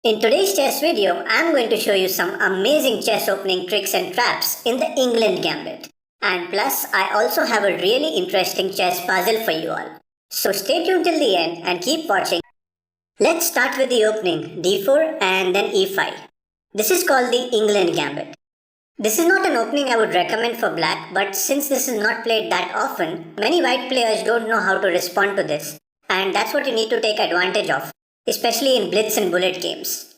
In today's chess video, I'm going to show you some amazing chess opening tricks and traps in the Englund Gambit. And plus, I also have a really interesting chess puzzle for you all. So stay tuned till the end and keep watching. Let's start with the opening, d4 and then e5. This is called the Englund Gambit. This is not an opening I would recommend for black, but since this is not played that often, many white players don't know how to respond to this. And that's what you need to take advantage of, especially in blitz and bullet games.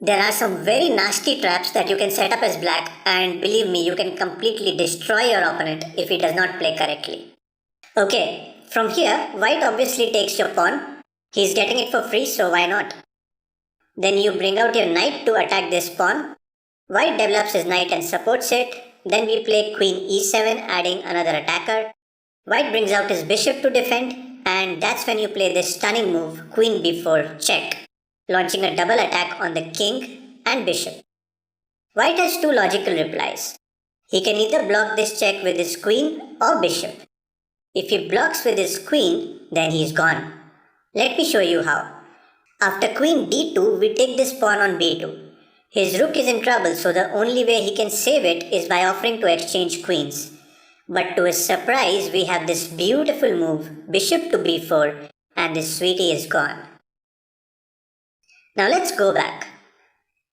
There are some very nasty traps that you can set up as black, and believe me, you can completely destroy your opponent if he does not play correctly. Okay, from here, white obviously takes your pawn. He's getting it for free, so why not? Then you bring out your knight to attack this pawn. White develops his knight and supports it. Then we play queen e7, adding another attacker. White brings out his bishop to defend, and that's when you play this stunning move, queen b4 check, launching a double attack on the king and bishop. White has two logical replies. He can either block this check with his queen or bishop. If he blocks with his queen, then he's gone. Let me show you how. After queen d2, we take this pawn on b2. His rook is in trouble, so the only way he can save it is by offering to exchange queens. But to his surprise, we have this beautiful move, bishop to b4, and this sweetie is gone. Now let's go back.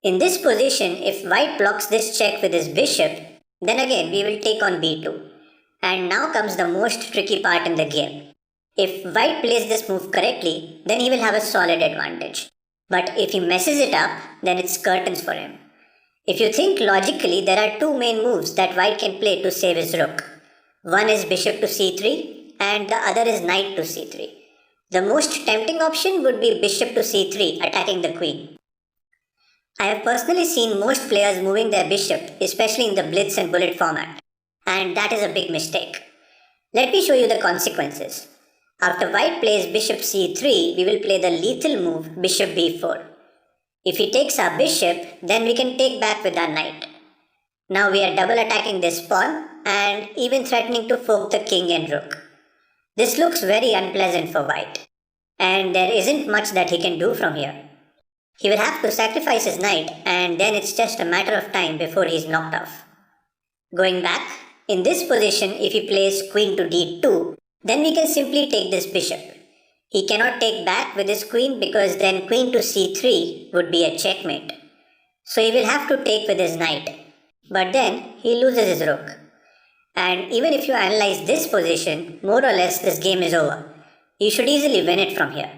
In this position, if white blocks this check with his bishop, then again we will take on b2. And now comes the most tricky part in the game. If white plays this move correctly, then he will have a solid advantage. But if he messes it up, then it's curtains for him. If you think logically, there are two main moves that white can play to save his rook. One is bishop to c3 and the other is knight to c3. The most tempting option would be bishop to c3, attacking the queen. I have personally seen most players moving their bishop, especially in the blitz and bullet format, and that is a big mistake. Let me show you the consequences. After white plays bishop c3, we will play the lethal move bishop b4. If he takes our bishop, then we can take back with our knight. Now we are double attacking this pawn and even threatening to fork the king and rook. This looks very unpleasant for white, and there isn't much that he can do from here. He will have to sacrifice his knight, and then it's just a matter of time before he's knocked off. Going back, in this position, if he plays queen to d2, then we can simply take this bishop. He cannot take back with his queen because then queen to c3 would be a checkmate. So he will have to take with his knight. But then he loses his rook. And even if you analyze this position, more or less this game is over. You should easily win it from here.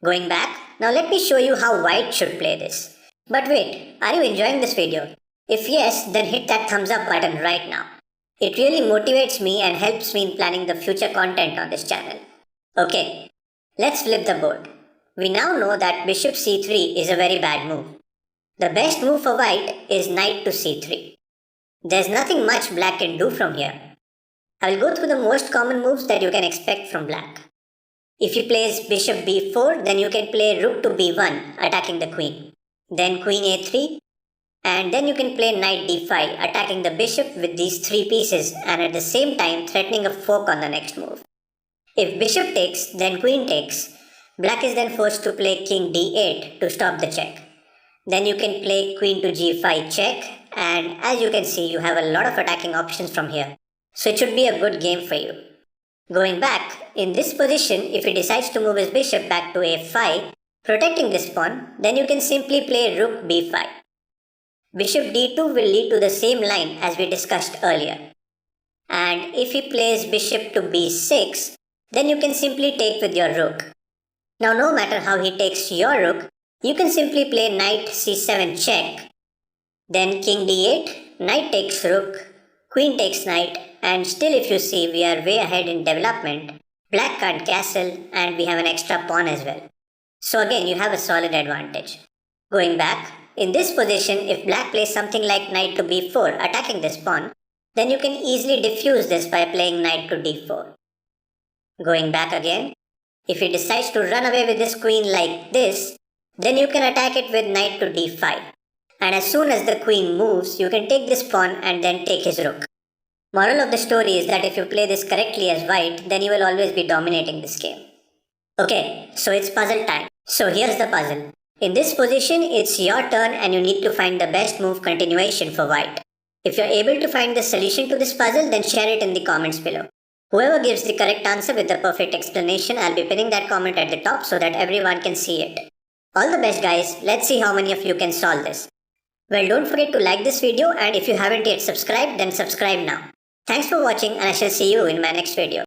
Going back, now let me show you how white should play this. But wait, are you enjoying this video? If yes, then hit that thumbs up button right now. It really motivates me and helps me in planning the future content on this channel. Okay, let's flip the board. We now know that bishop c3 is a very bad move. The best move for white is knight to c3. There's nothing much black can do from here. I will go through the most common moves that you can expect from black. If he plays bishop b4, then you can play rook to b1, attacking the queen. Then queen a3. And then you can play knight d5, attacking the bishop with these three pieces and at the same time threatening a fork on the next move. If bishop takes, then queen takes. Black is then forced to play king d8 to stop the check. Then you can play queen to g5 check, and as you can see, you have a lot of attacking options from here. So it should be a good game for you. Going back, in this position, if he decides to move his bishop back to a5, protecting this pawn, then you can simply play rook b5. Bishop d2 will lead to the same line as we discussed earlier. And if he plays bishop to b6, then you can simply take with your rook. Now no matter how he takes your rook, you can simply play knight c7 check. Then king d8, knight takes rook, queen takes knight, and still if you see we are way ahead in development. Black can't castle and we have an extra pawn as well. So again you have a solid advantage. Going back, in this position, if black plays something like knight to b4, attacking this pawn, then you can easily defuse this by playing knight to d4. Going back again, if he decides to run away with this queen like this, then you can attack it with knight to d5. And as soon as the queen moves, you can take this pawn and then take his rook. Moral of the story is that if you play this correctly as white, then you will always be dominating this game. Okay, so it's puzzle time. So here's the puzzle. In this position, it's your turn and you need to find the best move continuation for white. If you're able to find the solution to this puzzle, then share it in the comments below. Whoever gives the correct answer with the perfect explanation, I'll be pinning that comment at the top so that everyone can see it. All the best guys, let's see how many of you can solve this. Well, don't forget to like this video, and if you haven't yet subscribed, then subscribe now. Thanks for watching, and I shall see you in my next video.